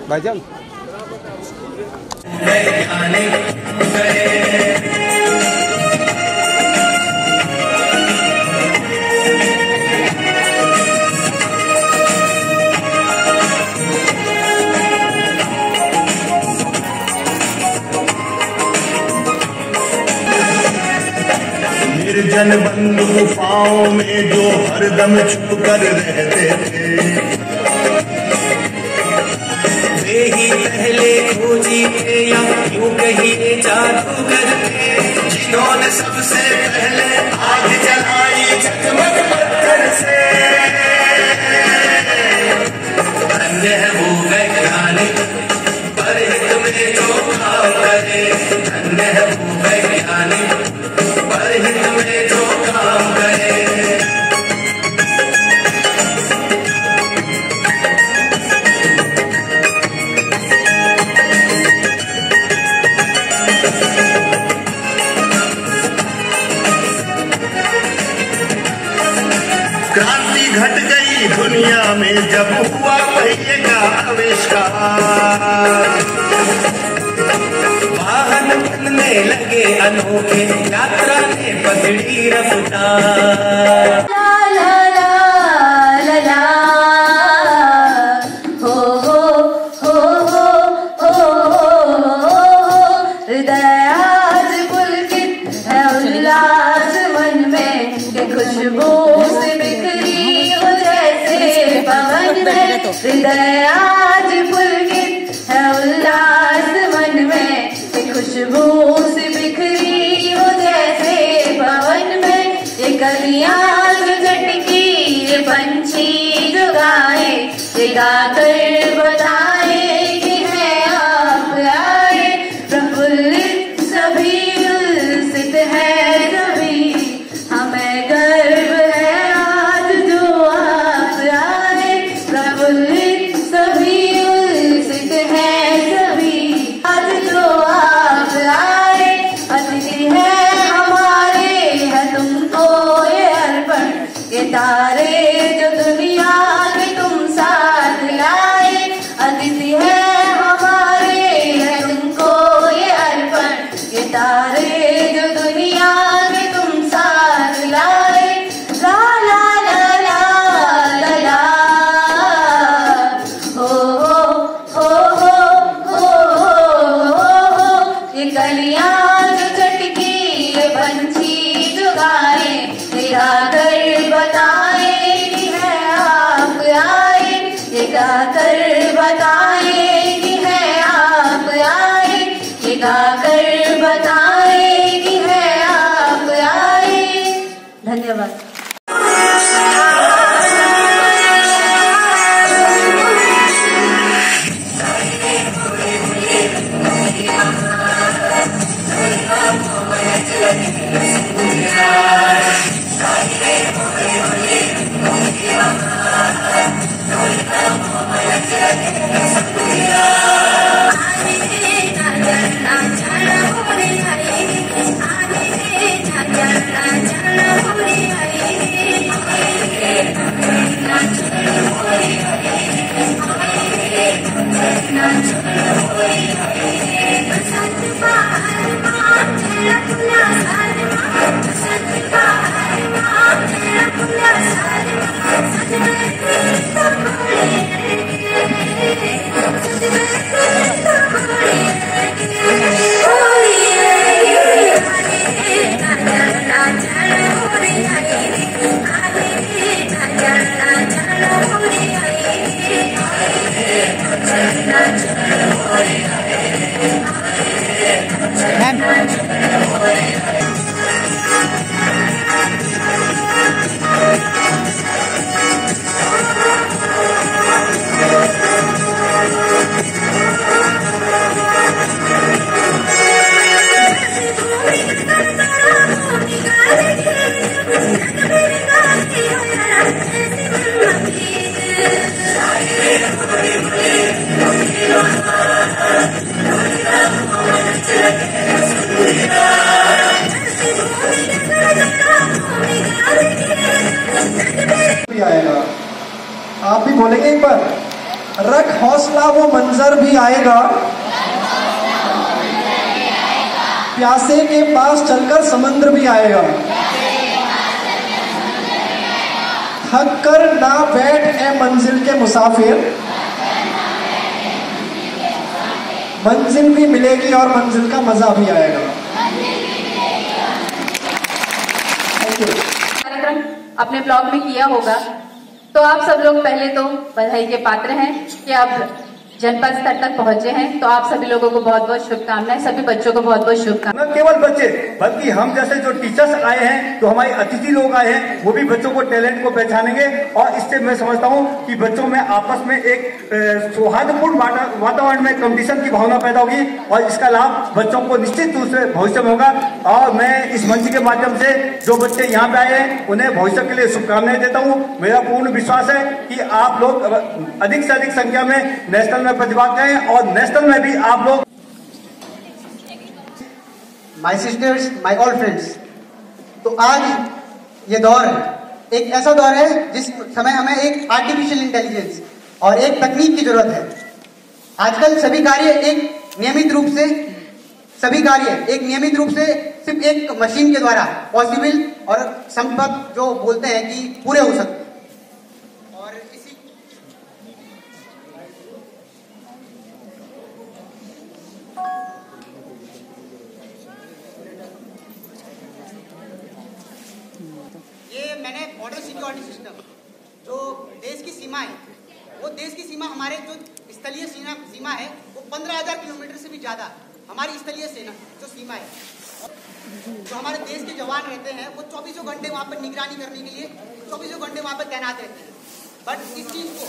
भाईजान निर्जन बंधु गुफाओं में जो हरदम छुप कर रहते थे, वे ही पहले खोजी थे या यूं कहिए जादूगर थे, जिन्होंने सबसे पहले आग जलाई जगमग पत्थर से। धन्य है वो वैज्ञानिक परहित में जो काम करे, धन्य है वो वैज्ञानिक परहित में जो काम करे। क्रांति घट गई दुनिया में जब हुआ पहिए का आविष्कार, वाहन बनने लगे अनोखे, यात्रा ने पकड़ी रफ्तार। ला ला ला ला हो हो हो हो हो, हृदय आज पुलकित है उल्लास मन में, के खुशबू से बिखरी हो जैसे पवन में। हृदय आज पुलकित है उल्लास मन में, खुशबू से बिखरी हो जैसे पवन में। ये कलियां जो झटकी, ये पंछी जो गाए, ये गाकर बताए कि है आप आए। प्रफुल्लित सभी उल्सित है सभी, हमें गर्व है आज जो आप आए। प्रफुल्लित सभी उल्सित है सभी, आज जो आप आए। अतिथि है हमारे, है तुमको ये अर्पण, ये तारे जो दुनिया के तुम साथ लाए। आप भी बोलेंगे एक बार, रख हौसला वो मंजर भी आएगा, प्यासे के पास चलकर समंदर भी आएगा, थक कर ना बैठ ए मंजिल के मुसाफिर, मंजिल भी मिलेगी और मंजिल का मजा भी आएगा। Thank you. कार्यक्रम अपने ब्लॉग में किया होगा, तो आप सब लोग पहले तो बधाई के पात्र हैं कि आप जनपद स्तर तक पहुंचे हैं। तो आप सभी लोगों को बहुत बहुत शुभकामनाएं, सभी बच्चों को बहुत बहुत शुभकामनाएं। न केवल बच्चे बल्कि हम जैसे जो टीचर्स आए हैं, जो हमारे अतिथि लोग आए हैं, वो भी बच्चों को टैलेंट को पहचानेंगे और इससे मैं समझता हूँ कि बच्चों में आपस में एक सौहार्दपूर्ण वातावरण में कंपटीशन की भावना पैदा होगी और इसका लाभ बच्चों को निश्चित रूप से भविष्य में होगा। और मैं इस मंच के माध्यम से जो बच्चे यहाँ पे आए हैं उन्हें भविष्य के लिए शुभकामनाएं देता हूँ। मेरा पूर्ण विश्वास है कि आप लोग अधिक से अधिक संख्या में नेशनल में प्रतिभाग करें और नेशनल में भी आप लोग। माई सिस्टर्स, माई ऑल फ्रेंड्स, तो आज ये दौर है, एक ऐसा दौर है जिस समय हमें एक आर्टिफिशियल इंटेलिजेंस और एक तकनीक की जरूरत है। आजकल सभी कार्य एक नियमित रूप से सिर्फ एक मशीन के द्वारा पॉसिबल और संभव जो बोलते हैं कि पूरे हो सकते हैं। और इसी ये मैंने बॉर्डर सिक्योरिटी सिस्टम, जो देश की सीमा है, वो देश की सीमा हमारे जो स्थलीय सीमा है वो 15,000 किलोमीटर से भी ज्यादा हमारी स्थलीय सेना जो सीमा है, जो हमारे देश के जवान रहते हैं वो 24 घंटे वहाँ पर निगरानी करने के लिए 24 घंटे वहाँ पर तैनात रहते हैं। बट इस चीज़ को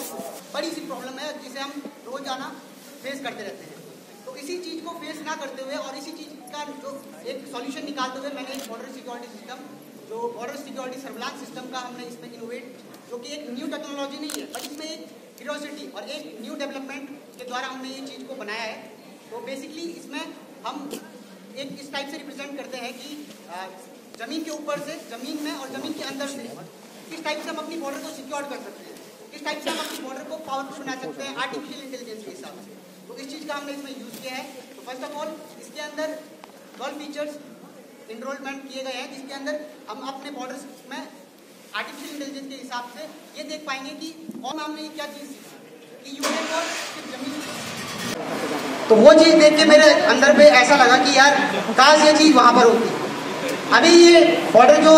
बड़ी सी प्रॉब्लम है जिसे हम रोजाना फेस करते रहते हैं। तो इसी चीज़ को फेस ना करते हुए और इसी चीज़ का जो एक सॉल्यूशन निकालते हुए मैंने एक बॉर्डर सिक्योरिटी सिस्टम, जो बॉर्डर सिक्योरिटी सर्विलांस सिस्टम का हमने इसमें इनोवेट, जो कि एक न्यू टेक्नोलॉजी नहीं है बट इसमें एक क्यूरियोसिटी और एक न्यू डेवलपमेंट के द्वारा हमने ये चीज़ को बनाया है। तो बेसिकली इसमें हम एक इस टाइप से रिप्रेजेंट करते हैं कि जमीन के ऊपर से, जमीन में और जमीन के अंदर से किस टाइप से हम अपनी बॉर्डर को सिक्योर कर सकते हैं, किस टाइप से हम अपनी बॉर्डर को पावरफुल बना सकते हैं आर्टिफिशियल इंटेलिजेंस के हिसाब से। तो इस चीज़ का हमने इसमें यूज़ किया है। तो फर्स्ट ऑफ ऑल इसके अंदर 12 फीचर्स इनरोलमेंट किए गए हैं, जिसके अंदर हम अपने बॉर्डर्स में आर्टिफिशियल इंटेलिजेंस के हिसाब से ये देख पाएंगे कि और हमने क्या चीज़ सीखी कि यूनिट और सिर्फ जमीन। तो वो चीज़ देख के मेरे अंदर पे ऐसा लगा कि यार काश ये चीज़ वहाँ पर होती। अभी ये बॉर्डर जो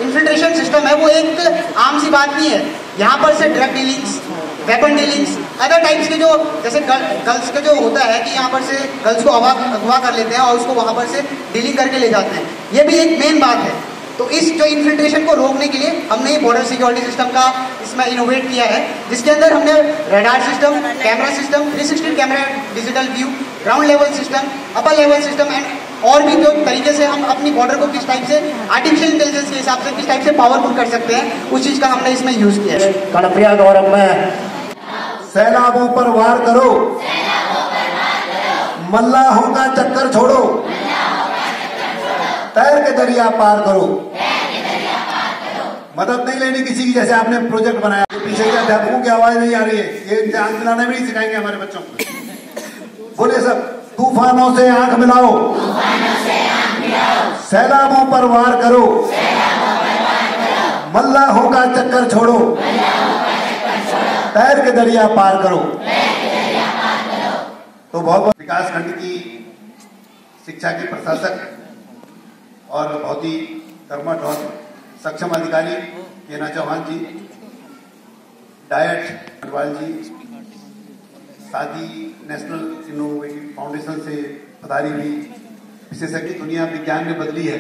इन्फिल्ट्रेशन सिस्टम है वो एक आम सी बात नहीं है। यहाँ पर से drug dealings, weapon dealings, other types के जो जैसे गर्ल्स का जो होता है कि यहाँ पर से गर्ल्स को अगवा कर लेते हैं और उसको वहाँ पर से डीलिंग करके ले जाते हैं, ये भी एक मेन बात है। तो इस जो इन्फिल्ट्रेशन को रोकने के लिए हमने ये बॉर्डर सिक्योरिटी सिस्टम का इसमें इनोवेट किया है, जिसके अंदर हमने radar system, camera system, 360 camera digital view, ground level system, upper level system and और भी जो तरीके से हम अपनी बॉर्डर को किस टाइप से आर्टिफिशियल इंटेलिजेंस के हिसाब से किस टाइप से पावरफुल कर सकते हैं, उस चीज़ का हमने इसमें यूज़ किया है। कर्णप्रिया गौरव में सैलाबों पर वार करो, मल्लाहों का चक्कर छोड़ो, तैर के दरिया पार करो। मदद नहीं लेनी किसी की, जैसे आपने प्रोजेक्ट बनाया। पीछे के अध्यापकों की आवाज नहीं आ रही है, ये इम्तिहान दिलाने में नहीं सिखाएंगे हमारे बच्चों को। बोले सब, तूफानों से आंख मिलाओ, सैलाबों पर वार करो, मल्लाहों का चक्कर छोड़ो, तैर के दरिया पार करो। तो बहुत विकास खंड की शिक्षा के प्रशासक और बहुत ही कर्मठ और सक्षम अधिकारी केना चौहान जी, डायट अग्रवाल जी, साथ ही नेशनल इनोवेटिव फाउंडेशन से पधारी हुई विशेषज्ञ दुनिया विज्ञान ने बदली है।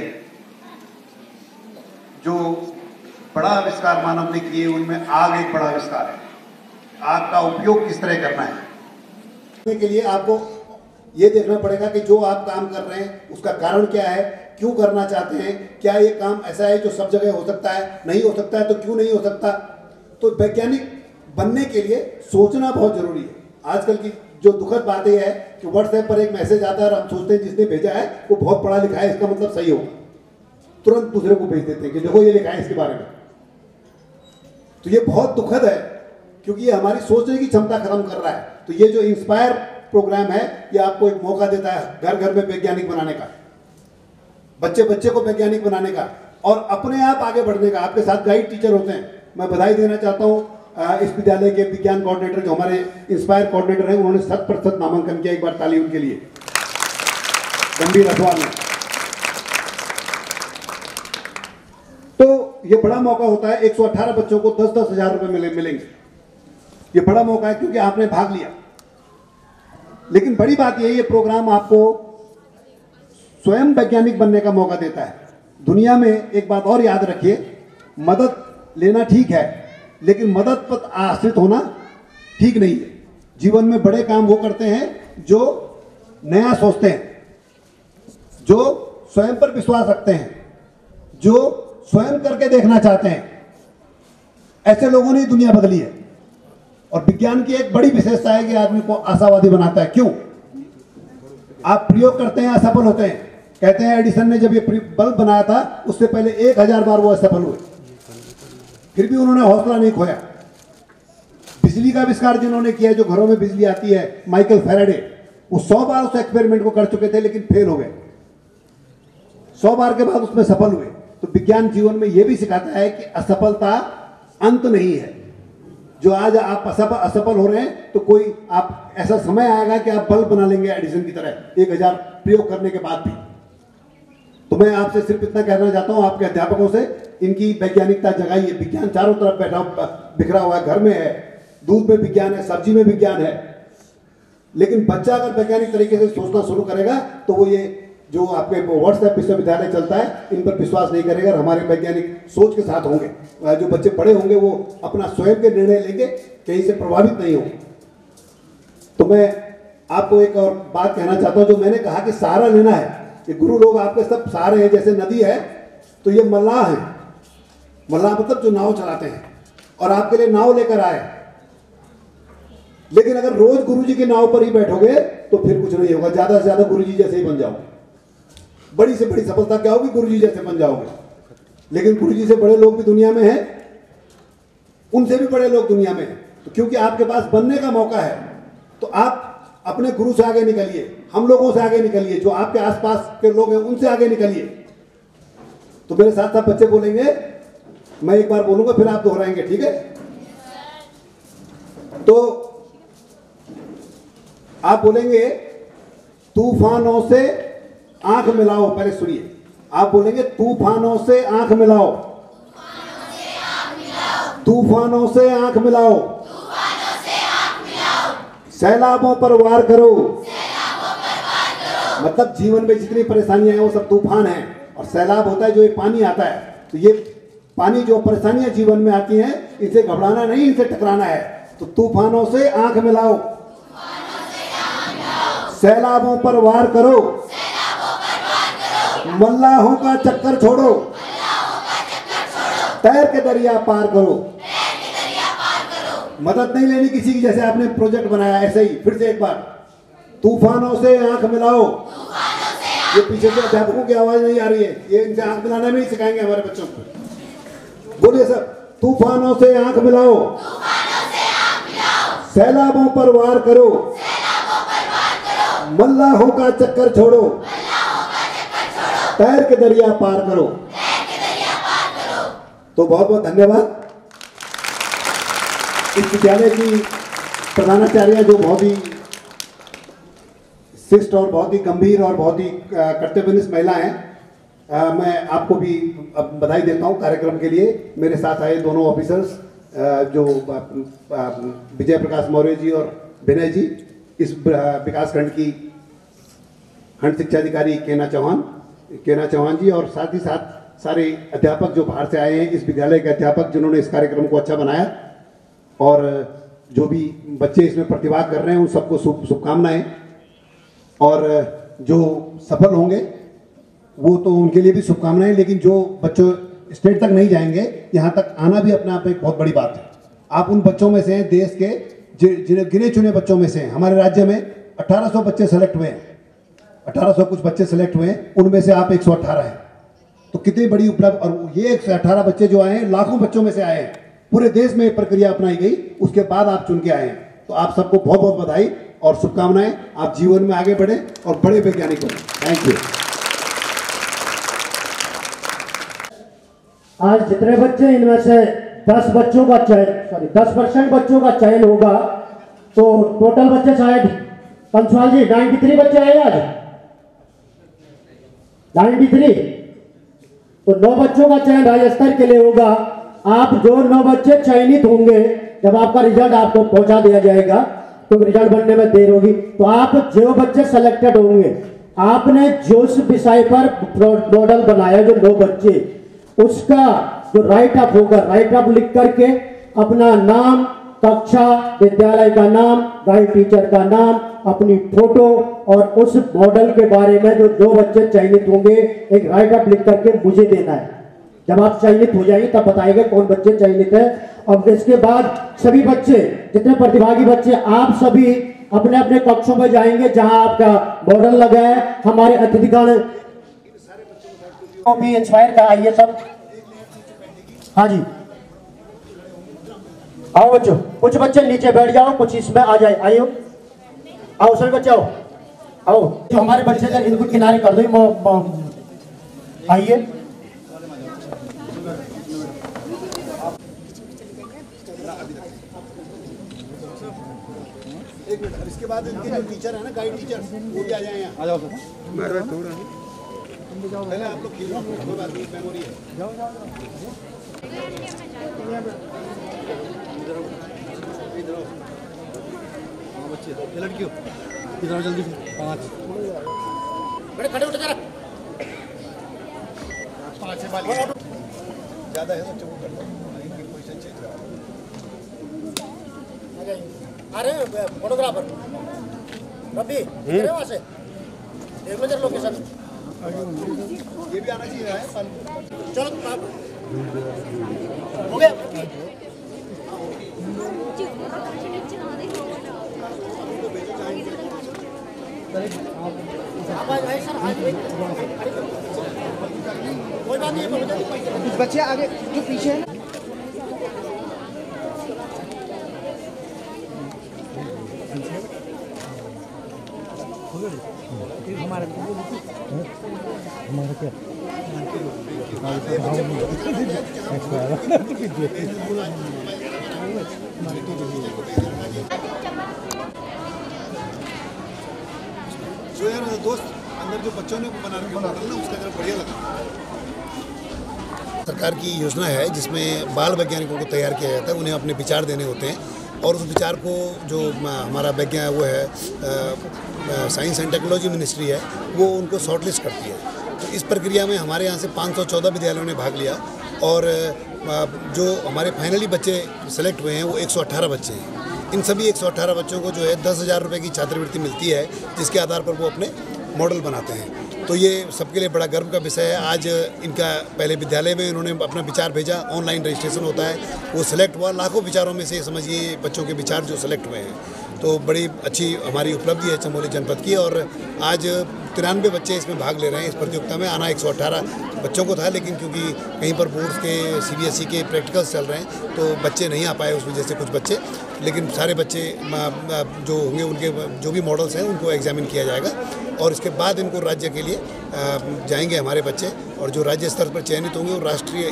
जो बड़ा आविष्कार मानव ने किए उनमें आग एक बड़ा आविष्कार है। आग का उपयोग किस तरह करना है के लिए आपको ये देखना पड़ेगा कि जो आप काम कर रहे हैं उसका कारण क्या है, क्यों करना चाहते हैं, क्या ये काम ऐसा है जो सब जगह हो सकता है, नहीं हो सकता है तो क्यों नहीं हो सकता। तो वैज्ञानिक बनने के लिए सोचना बहुत जरूरी है। आजकल की जो दुखद बात यह है कि व्हाट्सएप पर एक मैसेज आता है और हम सोचते हैं जिसने भेजा है वो बहुत पढ़ा लिखा है, इसका मतलब सही होगा, तुरंत दूसरे को भेज देते हैं कि देखो ये लिखा है इसके बारे में। तो ये बहुत दुखद है क्योंकि ये हमारी सोचने की क्षमता खत्म कर रहा है। तो ये जो इंस्पायर प्रोग्राम है, ये आपको एक मौका देता है घर घर में वैज्ञानिक बनाने का, बच्चे बच्चे को वैज्ञानिक बनाने का और अपने आप आगे बढ़ने का। आपके साथ गाइड टीचर होते हैं। मैं बधाई देना चाहता हूँ इस विद्यालय के विज्ञान कोऑर्डिनेटर, जो हमारे इंस्पायर कोऑर्डिनेटर हैं, उन्होंने 100% नामांकन किया। एक बार ताली उनके लिए, गंभीर अखबार में। तो ये बड़ा मौका होता है। 118 बच्चों को 10-10 हज़ार रुपए मिलेंगे। ये बड़ा मौका है क्योंकि आपने भाग लिया। लेकिन बड़ी बात ये प्रोग्राम आपको स्वयं वैज्ञानिक बनने का मौका देता है। दुनिया में एक बात और याद रखिए, मदद लेना ठीक है, लेकिन मदद पर आश्रित होना ठीक नहीं है। जीवन में बड़े काम वो करते हैं जो नया सोचते हैं, जो स्वयं पर विश्वास रखते हैं, जो स्वयं करके देखना चाहते हैं। ऐसे लोगों ने दुनिया बदली है। और विज्ञान की एक बड़ी विशेषता है कि आदमी को आशावादी बनाता है। क्यों? आप प्रयोग करते हैं, असफल होते हैं। कहते हैं एडिसन ने जब ये बल्ब बनाया था, उससे पहले 1000 बार वो असफल हुए, फिर भी उन्होंने हौसला नहीं खोया। बिजली का आविष्कार जिन्होंने किया, जो घरों में बिजली आती है, माइकल फैराडे, वो 100 बार उस एक्सपेरिमेंट को कर चुके थे, लेकिन फेल हो गए। 100 बार के बाद उसमें सफल हुए। तो विज्ञान जीवन में यह भी सिखाता है कि असफलता अंत नहीं है। जो आज आप असफल हो रहे हैं, तो कोई आप ऐसा समय आएगा कि आप बल्ब बना लेंगे एडिसन की तरह 1000 प्रयोग करने के बाद भी। तो मैं आपसे सिर्फ इतना कहना चाहता हूं, आपके अध्यापकों से, इनकी वैज्ञानिकता जगाइए। विज्ञान चारों तरफ बिखरा हुआ है, घर में है, दूध में विज्ञान है, सब्जी में विज्ञान है। लेकिन बच्चा अगर वैज्ञानिक तरीके से सोचना शुरू करेगा, तो वो ये जो आपके व्हाट्सएप विश्वविद्यालय चलता है, इन पर विश्वास नहीं करेगा। हमारे वैज्ञानिक सोच के साथ होंगे। जो बच्चे बड़े होंगे वो अपना स्वयं के निर्णय लेंगे, कहीं से प्रभावित नहीं होंगे। तो मैं आपको एक और बात कहना चाहता हूं, जो मैंने कहा कि सहारा लेना है। ये गुरु लोग आपके सब सहारे हैं। जैसे नदी है, तो ये मल्लाह है। मल्लाह मतलब जो नाव चलाते हैं, और आपके लिए नाव लेकर आए। लेकिन अगर रोज गुरुजी की नाव पर ही बैठोगे, तो फिर कुछ नहीं होगा। ज्यादा से ज्यादा गुरुजी जैसे ही बन जाओगे। बड़ी से बड़ी सफलता क्या होगी? गुरुजी जैसे बन जाओगे। लेकिन गुरुजी से बड़े लोग भी दुनिया में हैं, उनसे भी बड़े लोग दुनिया में हैं। तो क्योंकि आपके पास बनने का मौका है, तो आप अपने गुरु से आगे निकलिए, हम लोगों से आगे निकलिए, जो आपके आसपास के लोग हैं उनसे आगे निकलिए। तो मेरे साथ साथ बच्चे बोलेंगे, मैं एक बार बोलूंगा, फिर आप दोहराएंगे, ठीक है? तो आप बोलेंगे, तूफानों से आंख मिलाओ। पहले सुनिए, आप बोलेंगे, तूफानों से आंख मिलाओ, तूफानों से आंख मिलाओ, सैलाबों पर वार करो। मतलब जीवन में जितनी परेशानियां हैं वो सब तूफान हैं, और सैलाब होता है जो ये पानी आता है। तो ये पानी जो परेशानियां जीवन में आती हैं, इनसे घबराना नहीं, इनसे टकराना है। तो तूफानों से आंख मिलाओ, सैलाबों पर वार करो, मल्लाहों का चक्कर छोड़ो, तैर के दरिया पार करो। मदद नहीं लेनी किसी की, जैसे आपने प्रोजेक्ट बनाया ऐसे ही। फिर से एक बार, तूफानों से आंख मिलाओ। ये पीछे से अध्यापकों की आवाज नहीं आ रही है, ये इनसे आंख मिलाना भी सिखाएंगे हमारे बच्चों को। बोलिए सर, तूफानों से आंख मिलाओ, सैलाबों पर वार करो, मल्लाहों का चक्कर छोड़ो, तैर के दरिया पार करो। तो बहुत बहुत धन्यवाद इस विद्यालय की प्रधानाचार्य, जो बहुत ही शिष्ट और बहुत ही गंभीर और बहुत ही कर्तव्यनिष्ठ महिला हैं। मैं आपको भी बधाई देता हूं कार्यक्रम के लिए। मेरे साथ आए दोनों ऑफिसर्स, जो विजय प्रकाश मौर्य जी और विनय जी, इस विकासखंड की खंड शिक्षा अधिकारी केना चौहान जी, और साथ ही साथ सारे अध्यापक जो बाहर से आए हैं, इस विद्यालय के अध्यापक जिन्होंने इस कार्यक्रम को अच्छा बनाया, और जो भी बच्चे इसमें प्रतिभा कर रहे हैं उन सबको शुभकामनाएं। और जो सफल होंगे वो तो उनके लिए भी शुभकामनाएं, लेकिन जो बच्चों स्टेट तक नहीं जाएंगे, यहाँ तक आना भी अपने आप में एक बहुत बड़ी बात है। आप उन बच्चों में से हैं, देश के गिने चुने बच्चों में से हैं। हमारे राज्य में 1800 बच्चे सेलेक्ट हुए हैं, 1800 कुछ बच्चे सेलेक्ट हुए हैं, उनमें से आप 118 हैं। तो कितनी बड़ी उपलब्धि। और ये 118 बच्चे जो आए हैं, लाखों बच्चों में से आए हैं। पूरे देश में प्रक्रिया अपनाई गई, उसके बाद आप चुन के आए हैं। तो आप सबको बहुत बहुत बधाई और शुभकामनाएं। आप जीवन में आगे बढ़े और बड़े वैज्ञानिक बने। Thank you. आज जितने बच्चे, इनमें से 10% बच्चों का चयन होगा, तो टोटल बच्चे शायद कंसवाल जी 93 बच्चे आए आज, 93। तो 9 बच्चों का चयन राज्य स्तर के लिए होगा। आप जो 9 बच्चे चयनित होंगे, जब आपका रिजल्ट आपको पहुंचा दिया जाएगा, तो रिजल्ट बनने में देर होगी, तो आप जो बच्चे सेलेक्टेड होंगे, आपने जो उस विषय पर मॉडल बनाया, जो 9 बच्चे, उसका जो राइट अप होगा, राइट अप लिख करके अपना नाम, कक्षा, विद्यालय का नाम, गाइड टीचर का नाम, अपनी फोटो और उस मॉडल के बारे में जो 2 बच्चे चयनित होंगे, एक राइट अप लिख करके मुझे देना है। जब आप चयनित हो जाएंगे तब बताएंगे कौन बच्चे चयनित है। अब इसके बाद सभी बच्चे, जितने प्रतिभागी बच्चे, आप सभी अपने अपने कक्षों में जाएंगे जहां आपका मॉडल लगा है। हमारे अतिथिगण भी इंस्पायर का, आइए सब। हाँ जी, आओ बच्चों, कुछ बच्चे नीचे बैठ जाओ, कुछ इसमें आ जाए। आइयो, आओ सभी बच्चे, आओ आओ। जो हमारे बच्चे थे इनको किनारे कर दो। आइए, एक मिनट, इसके बाद इनके जो टीचर है ना, गाइड टीचर, वो भी आ जाए यहाँ। आ जाओ सर। पहले आप लोग खेलो, कोई बात नहीं, मेमोरी है। जाओ जाओ बच्चे, ये लड़कियों इधर जल्दी से 5 बड़े खड़े उठ जरा, 5 से बाल ज्यादा है तो चुप कर लो, पोजीशन चेंज करो। अरे फोटोग्राफर रवि, वहां से देख लो जरा लोकेशन, ये भी आना चाहिए है। चलो हो गया। कोई बात नहीं, कुछ बच्चे आगे जो पीछे है। हमारा क्या जो यार दोस्त अंदर जो बच्चों ने बना रखा ना, उसका जरा बढ़िया लगा। सरकार की योजना है जिसमें बाल वैज्ञानिकों को तैयार किया जाता है, उन्हें अपने विचार देने होते हैं और उस विचार को जो हमारा वैज्ञानिक वो है साइंस एंड टेक्नोलॉजी मिनिस्ट्री है, वो उनको शॉर्टलिस्ट करती है। तो इस प्रक्रिया में हमारे यहाँ से 514 विद्यालयों ने भाग लिया और जो हमारे फाइनली बच्चे सेलेक्ट हुए हैं वो 118 बच्चे हैं। इन सभी 118 बच्चों को जो है 10,000 रुपये की छात्रवृत्ति मिलती है, जिसके आधार पर वो अपने मॉडल बनाते हैं। तो ये सबके लिए बड़ा गर्व का विषय है। आज इनका पहले विद्यालय में इन्होंने अपना विचार भेजा, ऑनलाइन रजिस्ट्रेशन होता है, वो सिलेक्ट हुआ। लाखों विचारों में से समझिए बच्चों के विचार जो सिलेक्ट हुए हैं, तो बड़ी अच्छी हमारी उपलब्धि है चमोली जनपद की। और आज 93 बच्चे इसमें भाग ले रहे हैं इस प्रतियोगिता में। आना 118 बच्चों को था, लेकिन क्योंकि कहीं पर बोर्ड्स के CBSE के प्रैक्टिकल्स चल रहे हैं तो बच्चे नहीं आ पाए, उस वजह से कुछ बच्चे, लेकिन सारे बच्चे जो होंगे उनके जो भी मॉडल्स हैं उनको एग्जामिन किया जाएगा और इसके बाद इनको राज्य के लिए जाएंगे हमारे बच्चे। और जो राज्य स्तर पर चयनित होंगे वो राष्ट्रीय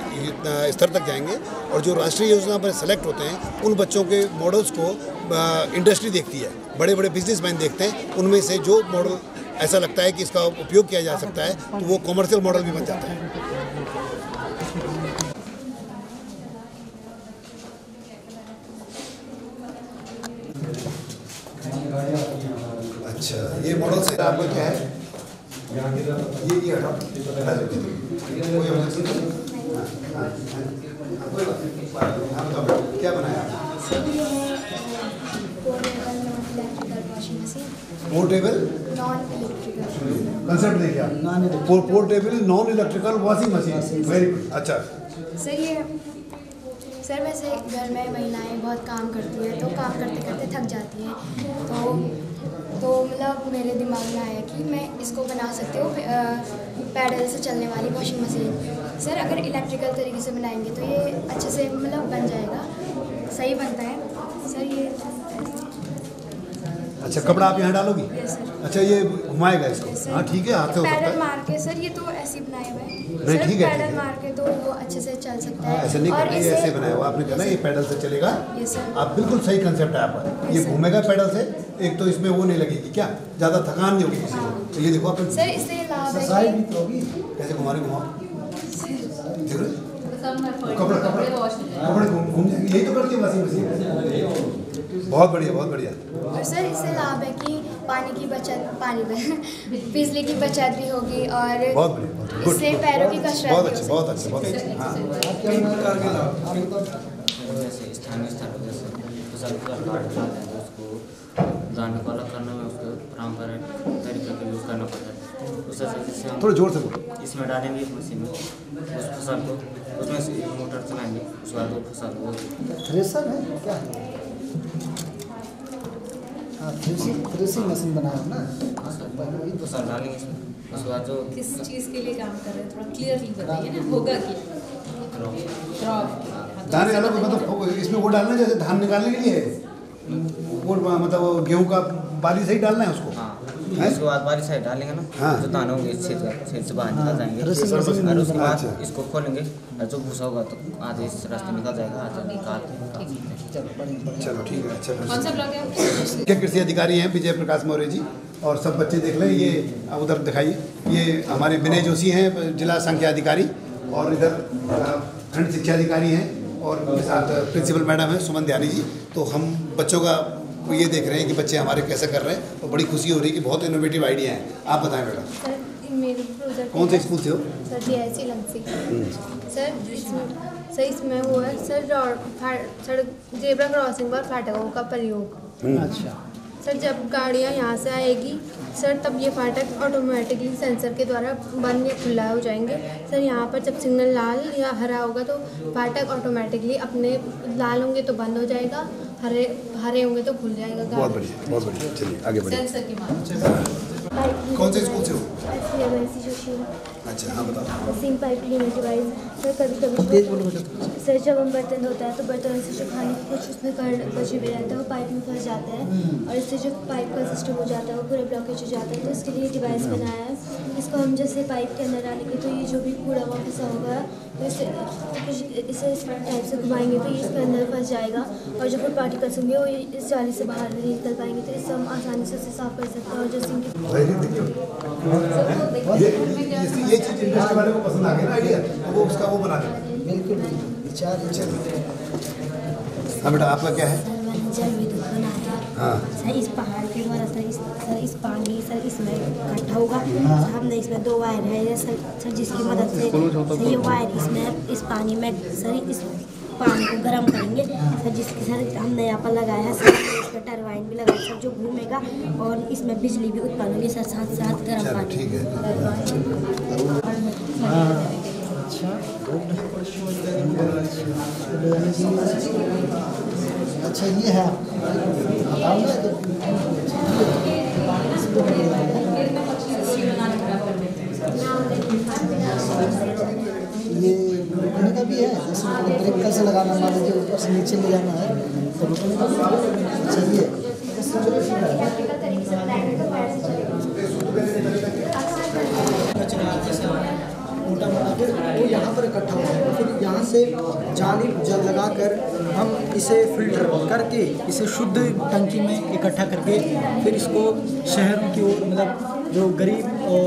स्तर तक जाएंगे। और जो राष्ट्रीय योजना पर सेलेक्ट होते हैं उन बच्चों के मॉडल्स को इंडस्ट्री देखती है, बड़े बड़े बिजनेसमैन देखते हैं। उनमें से जो मॉडल ऐसा लगता है कि इसका उपयोग किया जा सकता है तो वो कॉमर्शियल मॉडल भी बन जाता है। अच्छा, ये मॉडल से आपका क्या है? ये हटाओ, क्या बनाया? पोर्टेबल कंसेप्ट देखिए आप, portable non electrical washing machine. Very good. अच्छा सर वैसे घर में महिलाएं बहुत काम करती हैं, तो काम करते करते थक जाती हैं, तो मतलब मेरे दिमाग में आया कि मैं इसको बना सकती हूँ पैडल से चलने वाली वॉशिंग मशीन। सर अगर इलेक्ट्रिकल तरीके से बनाएंगे तो ये अच्छे से मतलब बन जाएगा, सही बनता है सर ये। अच्छा कपड़ा आप यहाँ डालोगी? Yes sir. अच्छा ये घुमाएगा इसको? हाँ ठीक है, हाथ से हो सकता पैडल है। मार के सर, ये तो ऐसे ही बनाया हुआ है नहीं सर, ठीक है, पैडल मार के तो वो अच्छे से चल सकता है। ऐसे नहीं और करना, ये ऐसे बनाया हुआ आपने कहना ये पैडल से चलेगा। Yes sir. आप बिल्कुल सही कंसेप्ट है आपका। ये घूमेगा पैडल से, एक तो इसमें वो नहीं लगेगी क्या, ज़्यादा थकान नहीं होगी किसी को। तो ये देखो आप सर इससे लाभ है कि कैसे घुमा रहे, घुमाओ देख रहे कपड़े घूम जाएंगे, यही तो करती है वॉशिंग मशीन। बहुत बढ़िया बहुत बढ़िया। और सर इससे लाभ है कि पानी की बचत, बिजली की बचत भी होगी और बहुत बढ़िया, इससे पैरों की कसरत बहुत भी हो अच्छा बहुत अच्छा बहुत अच्छा। हाँ जैसे स्थानीय स्तर पर जैसे फसल का कार्ड बनाते हैं तो उसको दाने को अलग करने में उसको पारंपरिक तरीके का यूज़ करना पड़ता है। उस तरह से हम थोड़ा जोर से बोलो। इसमें डालेंगे इस मशीन में उस फसल को, उसमें से मोटर चलाएंगे, उसके बाद वो फसल वो थ्रेसर है क्या? हाँ थ्रेसिंग मशीन बनाया है ना, तो सर डालेंगे इसमें। उसके बाद जो किस चीज़ के लिए काम कर रहे हैं थोड़ा क्लियरली बताइए ना, होगा क्या? क्रॉप दाने अलग मतलब इसमें वो डालना जैसे धान निकालने के लिए है वो, मतलब वो गेहूँ का बाली से ही डालना है उसको। हाँ उसके बाद बारिश से डालेंगे ना। हाँ। जो दाने होंगे छेद से बाहर निकल जाएंगे और उसके बाद इसको खोलेंगे और जो भूसा होगा तो आधे इस रास्ते निकल जाएगा, आधे निकाल के। चलो ठीक है। अच्छा कौन सा ब्लॉग है? मुख्य कृषि अधिकारी हैं विजय प्रकाश मौर्य जी, और सब बच्चे देख लें। ये उधर दिखाइए, ये हमारे विनय जोशी हैं जिला संख्या अधिकारी, और इधर खंड शिक्षा अधिकारी हैं, और उनके साथ प्रिंसिपल मैडम है सुमन ध्यानी जी। तो हम बच्चों का ये देख रहे हैं कि बच्चे हमारे कैसे कर रहे हैं, और बड़ी खुशी हो रही है कि बहुत इनोवेटिव आइडिया है। आप बताएं मैडम। सर मेरे प्रोजेक्ट कौन से स्कूल से हो? Sir DIC लंसी। सर इसमें वो है सर जेब्रा क्रॉसिंग पर फाटकों का प्रयोग। अच्छा सर जब गाड़ियाँ यहाँ से आएगी सर तब ये फाटक ऑटोमेटिकली सेंसर के द्वारा बंद या खुला हो जाएंगे। सर यहाँ पर जब सिग्नल लाल या हरा होगा तो फाटक ऑटोमेटिकली अपने लाल होंगे तो बंद हो जाएगा, हरे होंगे तो खुल जाएगा। बहुत बढ़िया बहुत बढ़िया। चलिए आगे बढ़िए। सेंसर की मात्रा कौन से स्कूल से हो? अच्छा हाँ बताओ। Sink pipe cleaner device sir कभी सर जब हम बर्तन धोता है तो बर्तन से जो खाने की कुछ उसमें बचे हुए रहता है वो पाइप में फंस जाता है, और इससे जो पाइप का सिस्टम हो जाता है वो पूरा ब्लॉकेज हो जाता है। तो इसके लिए डिवाइस बनाया है। इसको हम जैसे पाइप के अंदर डालेंगे तो ये जो भी कूड़ा वहाँ फंसा होगा तो इसे इस टाइप से घुमाएंगे तो ये इसके अंदर फंस जाएगा, और जो फूड पार्टिकल्स होंगे वो इस जाली से बाहर नहीं निकल पाएंगे। तो इससे हम आसानी से उसे साफ कर सकते हैं। और जो सिंक ये चीज इंडस्ट्री वाले को पसंद आ गया ना आइडिया, तो वो उसका वो बना देंगे। बिल्कुल विचार। हाँ बेटा आपका क्या है? जल विद्युत बनाया है। हाँ सर इस पहाड़ के द्वारा सर इस पानी सर इसमें इकट्ठा होगा। हमने इसमें 2 वायर है सर जिसकी मदद से सर ये वायर इसमें इस पानी में सर इस पानी को गर्म करेंगे सर, जिसके सर हमने यहाँ पर लगाया है सर इस पर टरबाइन भी लगाया सर जो घूमेगा, और इसमें बिजली भी उत्पन्न होगी सर साथ साथ गर्म पानी। ठीक है। अच्छा ये है ये रुकने का भी है, जैसे ब्रेक कैसे लगाना, मान लीजिए ऊपर से नीचे ले जाना है तो रुकने का भी चाहिए। मोटा बना के वो यहाँ पर इकट्ठा होता है, फिर यहाँ से जाली जल लगा कर हम इसे फिल्टर करके इसे शुद्ध टंकी में इकट्ठा करके फिर इसको शहरों की ओर मतलब जो गरीब और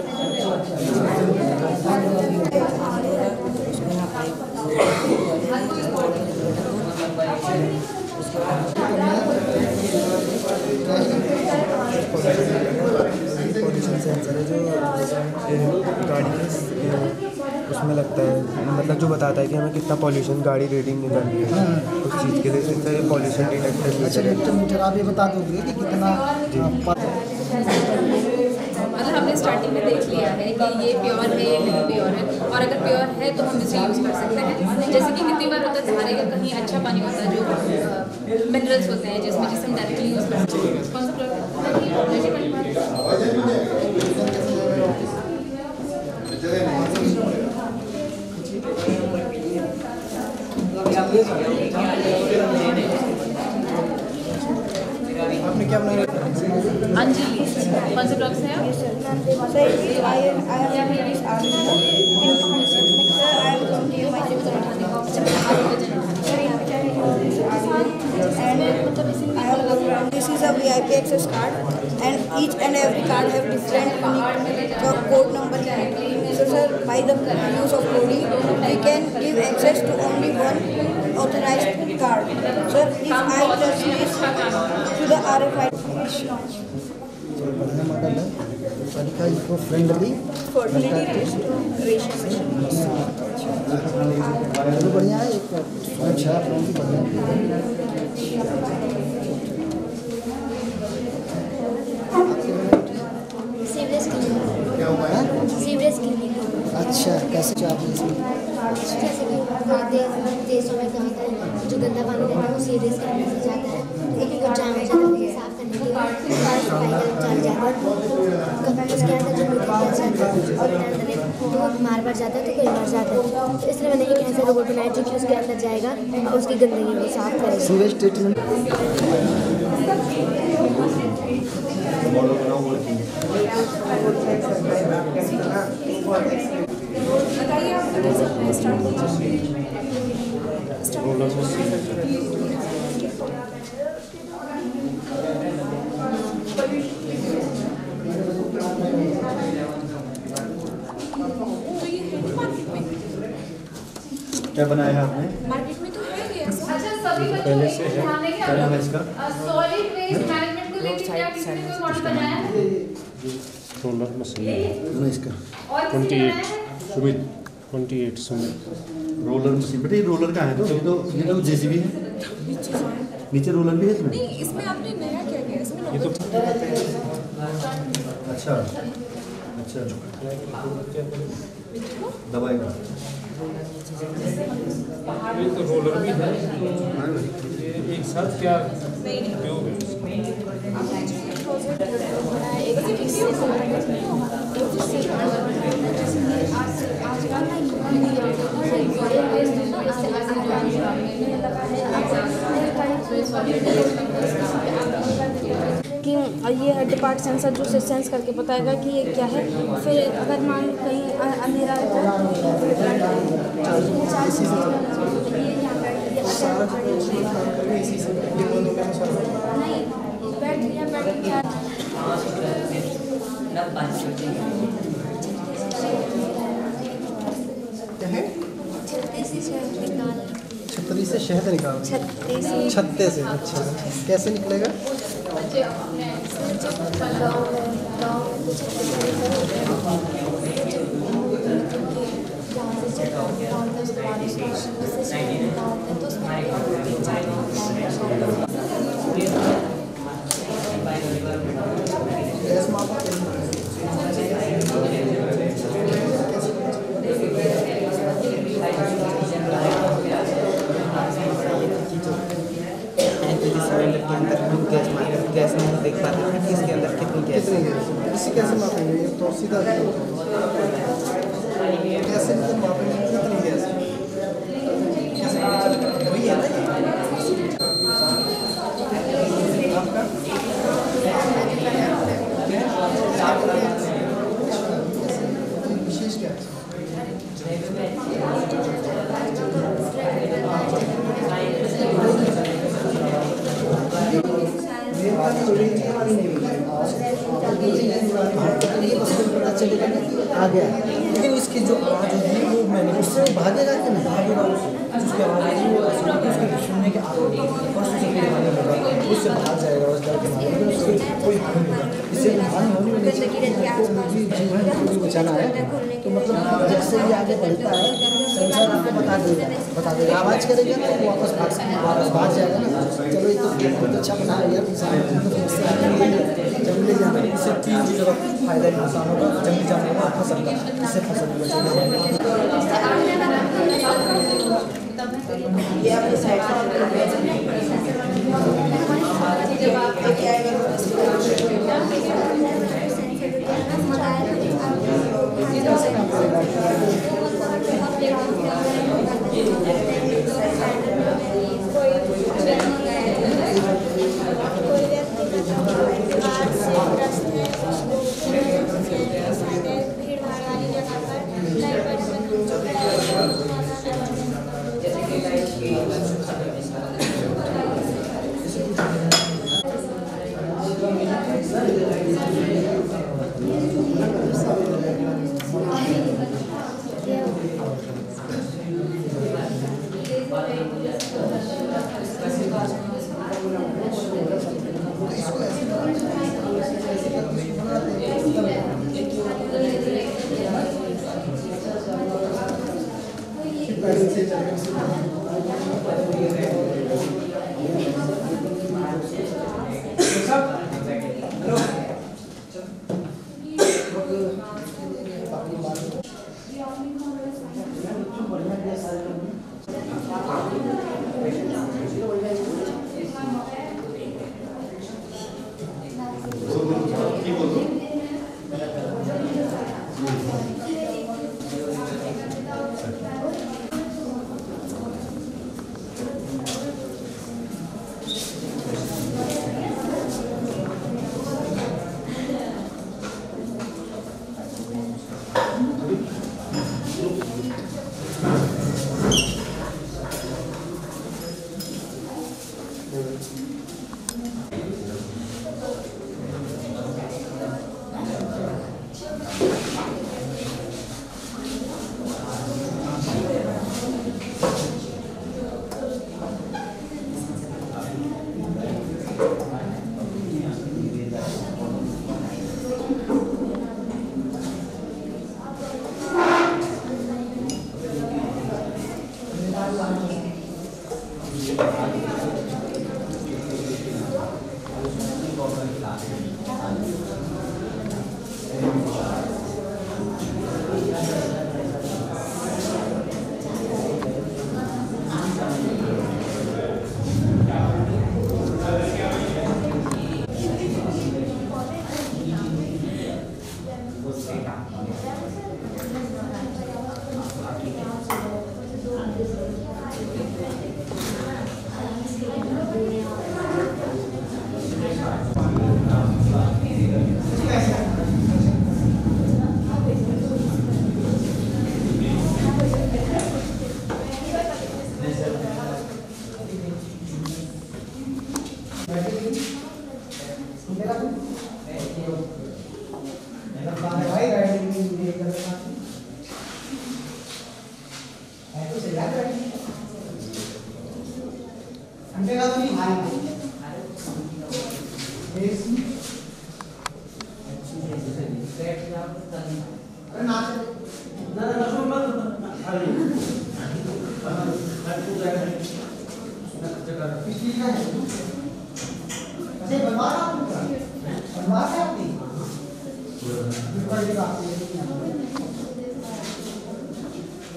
पोल्यूशन सेंसर है जो गाड़ी में उसमें लगता है, मतलब जो बताता है कि हमें कितना पोल्यूशन गाड़ी रीडिंग निकालनी है उस चीज़ के लिए। तो ये पोल्यूशन डिटेक्टर। अच्छा मीटर आप ये बता दोगे कि कितना? मतलब हमने स्टार्टिंग में देख लिया है कि ये प्योर है ये नहीं प्योर है, और अगर प्योर है तो हम इसे यूज़ कर सकते हैं। जैसे कि कितनी बार होता है धारे का कहीं अच्छा पानी होता है जो मिनरल्स होते हैं जिसमें जिसे हम डायरेक्टली यूज़ कर सकते हैं। कौन सा प्रोडक्ट? आपने क्या बनाया? अंजलि, कौन से ब्लॉक से हैं This is a VIP access card, and each and every card have different unique code number. So sir, by the use of coding, we can give access to only one authorized card. Sir, if I touch this to the RFID. बढ़िया model है, लिखा है eco friendly चलो बढ़िया है, एक अच्छा आप लोगों की बढ़िया क्या हुआ है? Sewerage clinic. अच्छा, कैसे आप इसमें? जैसे कि कोई देशों में कहीं कहीं जो गंदा पानी रहता है वो सीवरेज के अंदर से जाता है, लेकिन कुछ जाम हो जाता है उसे साफ करने के लिए सफाई का चल जाता है, उसके अंदर जो मिट्टी फंस जाता है और अंदर तो वो बीमार पड़ जाता है तो कोई मर जाता है। तो इसलिए मैंने एक ऐसा रोबोट बनाया जो कि उसके अंदर जाएगा और उसकी गंदगी को साफ करेगा। सीवेज ट्रीटमेंट क्या बनाया है आपने? मार्केट में तो है ये ऐसा। अच्छा, सभी बच्चों पहले को से है। ध्यान देंगे क्या नाम है इसका? सॉलिड वेस्ट मैनेजमेंट को लेकर क्या किसी ने कोई मॉडल बनाया है? रोलर मशीन इसका और किसी ने बनाया है? Sumit 28 Sumit roller machine. बेटा ये रोलर का है तो ये तो जेसीबी है, नीचे रोलर भी है इसमें। नहीं, इसमें आपने नया क्या किया? इसमें ये तो अच्छा अच्छा दवाई का ये तो रोलर भी है, ये एक साथ क्या उपयोग है? कि ये हेड पार्ट सेंसर जो सेंस करके बताएगा कि ये क्या है। फिर अगर मान लो कहीं अंधेरा रहता है छतरी से शहद निकाल छत्ते से। अच्छा, कैसे निकलेगा? सिलेंडर के अंदर हम गैस नहीं देख पाते हैं कि इसके अंदर कितनी गैस है। इसे कैसे मापेंगे? ये तो सीधा कैसे मापेंगे कितनी गैस है? कैसे वही है ना विशेष क्या है? आ गया, लेकिन इसकी जो आवाज़ होगी वो मैंने उससे भागेगा कि नहीं भागेगा? उसकी आवाज़ होगी वो उसके सुनने के आगे उससे भाग जाएगा उस डर के मारे, उसको कोई इससे हानि होनी नहीं। जीव है को बचाना है तो मतलब जैसे ही आगे बढ़ता है सेंसर आपको बता देगा आवाज़ करेगा तो वो वापस भाग जाएगा ना। चलो ये तो बहुत अच्छा बना है यार, इंसान जंगली जानवर इससे 3 चीज़ों का फायदा नुकसान होगा। जंगली जानवर का फसल का इससे फसल बचेगा। ये आपकी साइड से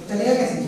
चलेगा कैसे?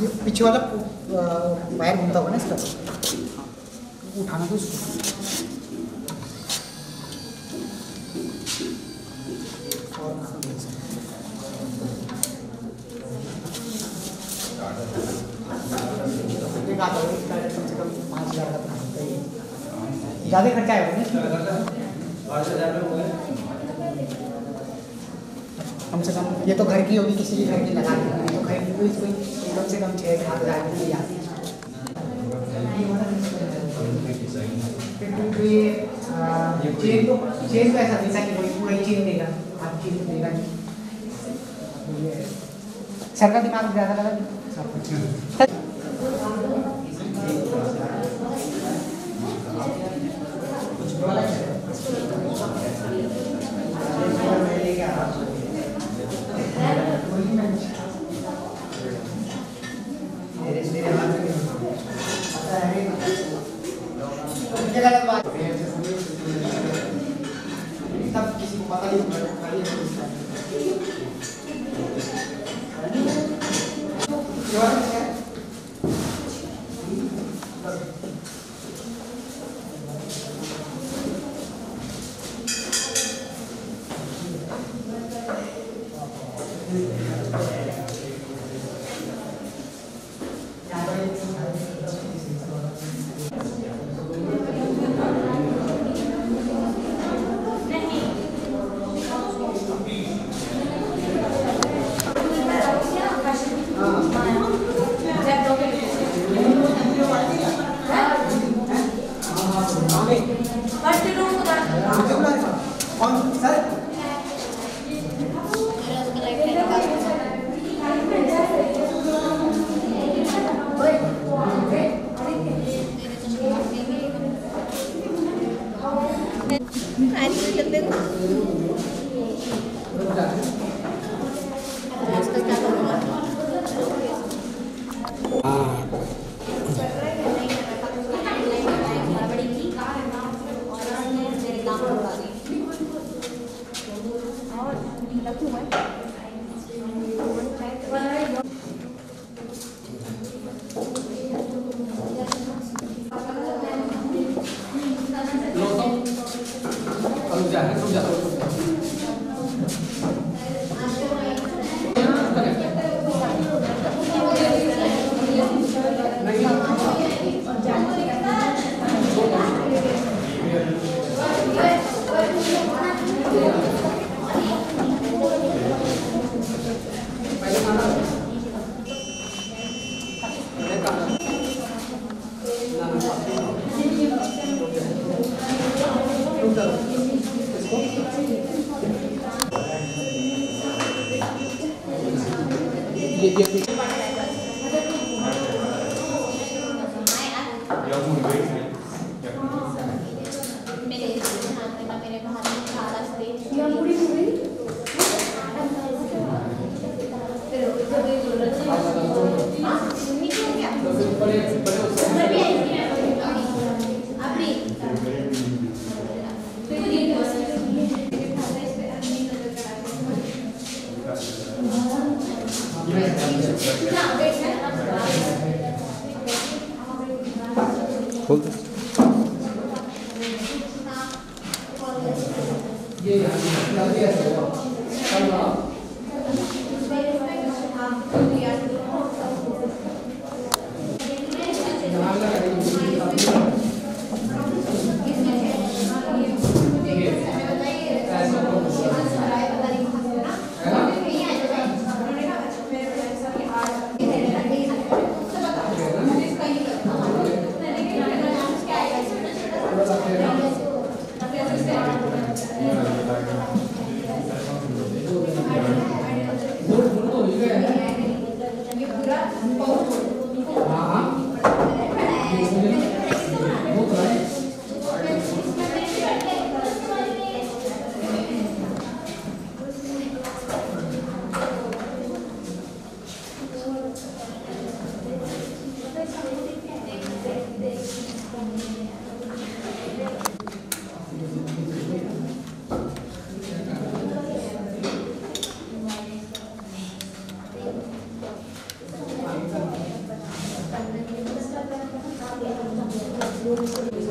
ये पीछे वाला वायर घूमता होगा ना इसका, उठाना तो कम से कम 5,000 का ज़्यादा खर्चा है कम से कम। ये तो घर की होगी, किसी भी घर की लगा दी तो घर की कोई कम से कम 6,000 की आती है। चेन तो ऐसा जैसा कि कोई पूरा ही चेन देगा, आप चेन तो देगा नहीं। सर का दिमाग ज़्यादा लगा मेरे हाथ में पता है ये गलत बात है। तब किसी को पता नहीं Thank you.